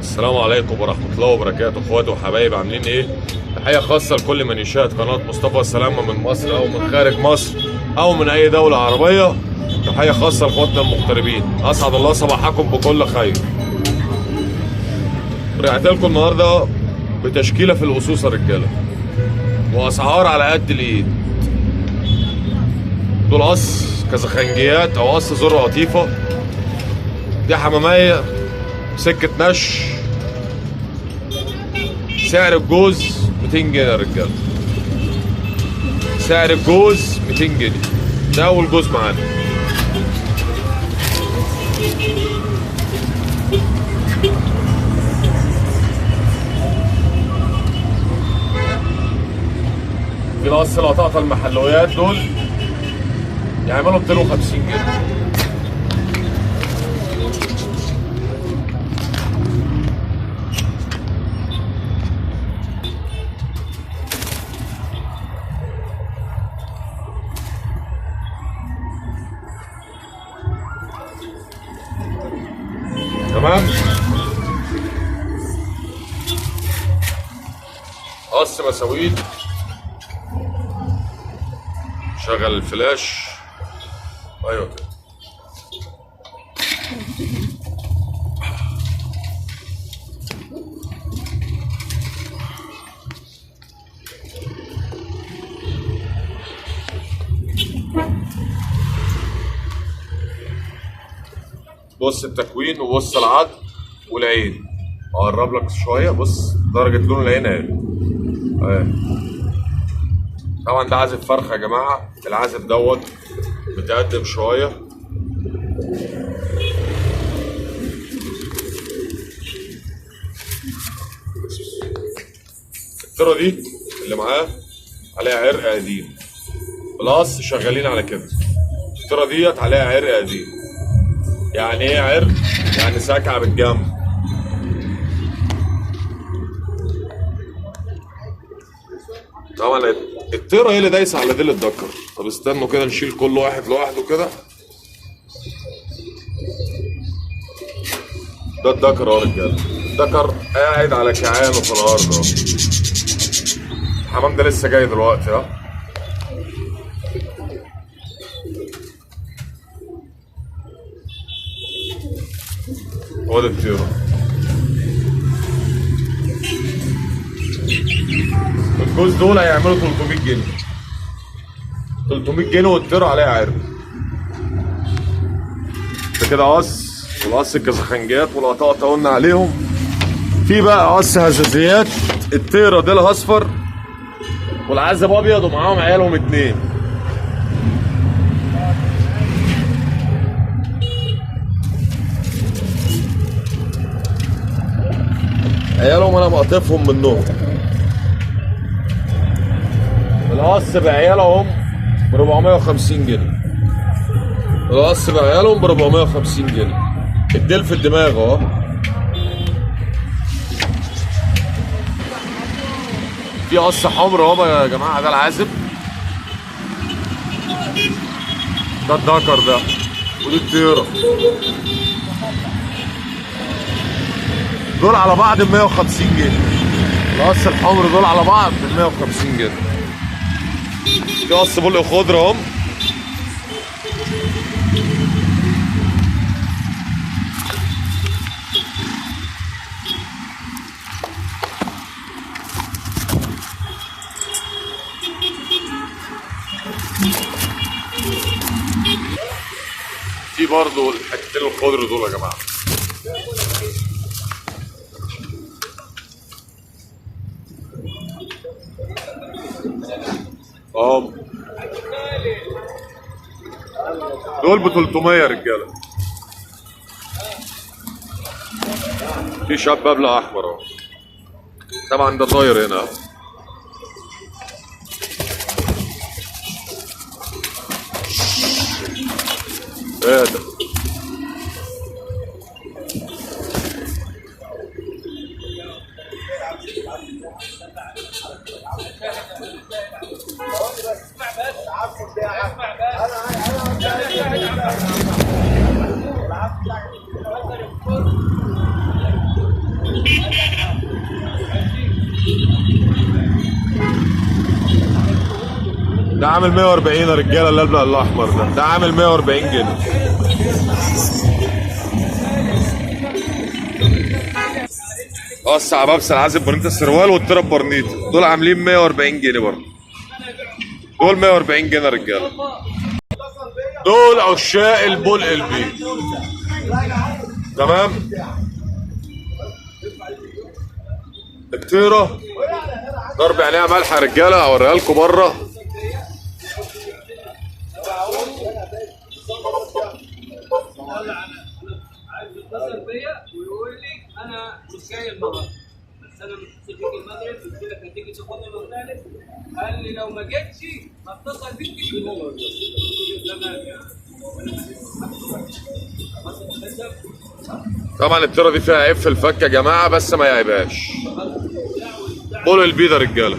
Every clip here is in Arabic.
السلام عليكم ورحمة الله وبركاته، اخواتي وحبايبي، عاملين ايه؟ تحية خاصة لكل من يشاهد قناة مصطفى سلامة من مصر او من خارج مصر او من اي دولة عربية. تحية خاصة لاخواتنا المغتربين، اسعد الله صباحكم بكل خير. رجعت لكم النهارده بتشكيلة في الأصوصة رجالة، واسعار على قد الايد. دول قص كزخنجيات او قص زر قطيفة، دي حمامية سكة نش. سعر الجوز 200 جنيه يا رجاله، سعر الجوز 200 جنيه. ده اول جوز معانا. في نقص القطاطة المحلويات دول يعملوا 250 جنيه. تمام. قص مساويد، شغل الفلاش. ايوه كده. بص التكوين وبص العظم والعين. اقرب لك شويه، بص درجه لون العين اهي. طبعا ده عازب فرخه يا جماعه. العازب دوت متقدم شويه. الترة دي اللي معاه عليها عرق قديم، القص شغالين على كده. الترة ديت عليها عرق قديم. يعني ايه عرق؟ يعني ساكعه بالجنب. طبعا الطيره هي اللي دايسه على ديل الدكر. طب استنوا كده نشيل كل واحد لوحده كده. ده الدكر اهو يا رجاله. الدكر قاعد على كيعانه في الارض اهو. الحمام ده لسه جاي دلوقتي اهو. هو ده الطيره. الجوز دول هيعملوا 300 جنيه. 300 جنيه والطيره عليها عرق. ده كده قص. والقص الكزخنجات والقطاطة قلنا عليهم. في بقى قص هزازيات. الطيره ديلها اصفر والعزب ابيض ومعاهم عيالهم 2. عيالهم انا مقطفهم منهم. القص بعيالهم ب 450 جنيه. القص بعيالهم ب 450 جنيه. الديل في الدماغ اهو. في قص حمر اهو يا جماعه. ده العازب، ده الدكر ده، ودي الطيره. دول على بعض ب 150 جنيه. القص الحمر دول على بعض ب 150 جنيه. في قص بلق خضره اهم. في برضه الحتتين الخضر دول يا جماعه. دول ب 300 يا رجاله. في شاب ابلق احمر اهو. طبعا ده طاير هنا. ايه ده؟ ده عامل 140 يا رجاله. اللبلق الاحمر ده عامل 140 جنيه. السعبابسه العازب برنيتا السروال والتراب برنيتا دول عاملين 140 جنيه برضه. دول 140 جنيه يا رجاله. دول عشاق البول البي. تمام. الطيره ضرب عينيها ملح يا رجاله. هوريها لكم بره. عايز يتصل بيا ويقول لي انا مش جاي النهارده بس انا متصل بيك المغرب قلت لك هتيجي تاخدني المغرب. قال لي لو ما جيتش هتصل بيك تيجي جوه. طبعا الطيره دي فيها عيب في الفك يا جماعه بس ما يعيبهاش. قولوا البيضه يا رجاله.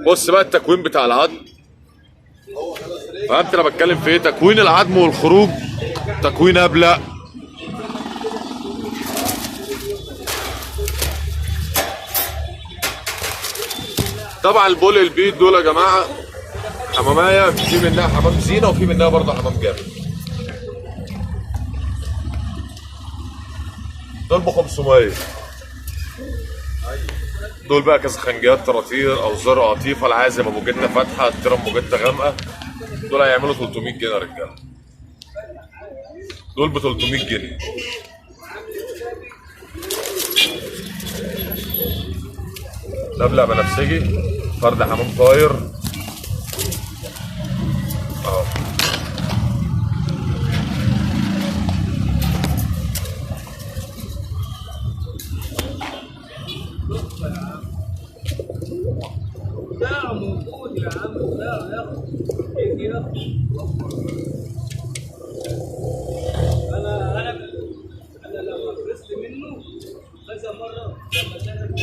بص بقى التكوين بتاع العظم. فهمت انا بتكلم في ايه؟ تكوين العظم والخروج تكوين ابلق. طبعا البول البيض دول يا جماعه حمامايه، في منها حمام زينه وفي منها برضه حمام جامد. دول ب 500. دول بقى كسخنجيات طراطير اوزار قطيفه العازم ابو جده فاتحه الترم ابو جده غامقه. دول هيعملوا 300 جنيه يا رجاله. دول ب 300 جنيه. لبلق بنفسجي فرد حمام طاير اهو. لا موجود يا عم. لا ياخد يجي ياخد. انا لما فرست منه كذا مره لما كانت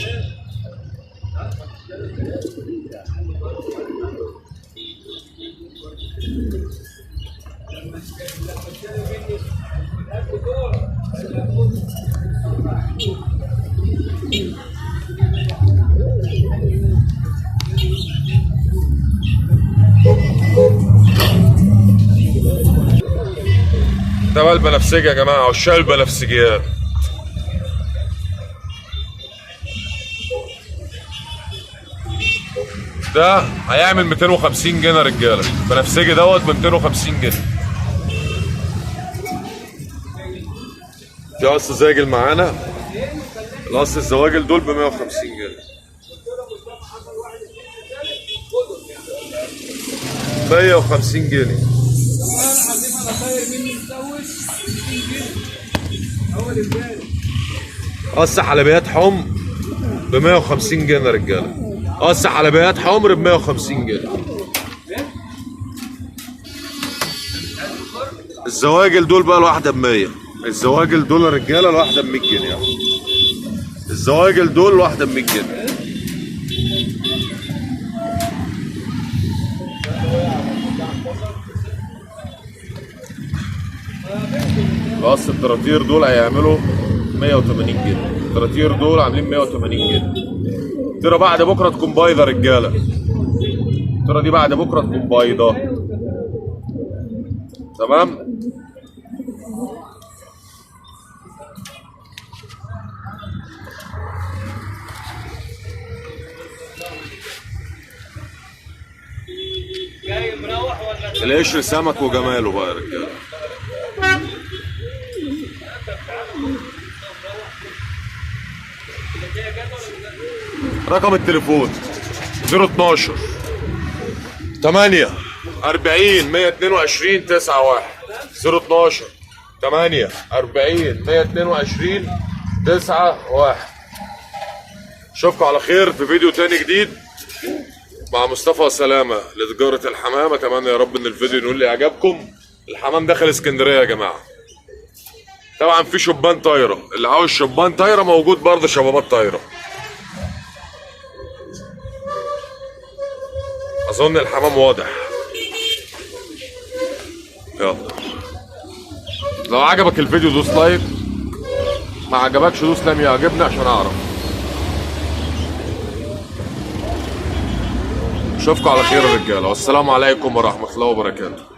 ده بقى البنفسجي يا جماعه عشاق البنفسجيات. ده هيعمل 250 جنيه يا رجاله. البنفسجي دوت ب 250 جنيه. في قص زاجل معانا. القص الزواجل دول ب 150 جنيه. 150 جنيه. قص حلبيات حمر ب 150 جنيه يا رجاله. قص حلبيات حمر ب 150 جنيه. الزواجل دول بقى الواحده ب 100. الزواجل دول يا رجاله الواحده ب 100 جنيه. الزواجل دول الواحده ب 100 جنيه. قص الطراطير دول هيعملوا 180 جنيه. الطراطير دول عاملين 180 جنيه. الطيره بعد بكره تكون بايظه يا رجاله. الطيره دي بعد بكره تكون بايظه. تمام. جاي مروح ولا القشر سمك وجماله بقى يا رجاله. رقم التليفون 012 8 40 122 91 012 8 40 122 91. اشوفكم على خير في فيديو تاني جديد مع مصطفى سلامة لتجارة الحمام. اتمنى يا رب ان الفيديو ينول لي اعجابكم. الحمام داخل اسكندرية يا جماعة. طبعا في شبان طايرة. اللي عاوز شبان طايرة موجود برضه شبابات طايرة. اظن الحمام واضح. يلا لو عجبك الفيديو دوس لايك ما عجبكش دوس لم يعجبني عشان اعرف. اشوفكم على خير يا رجاله، والسلام عليكم ورحمه الله وبركاته.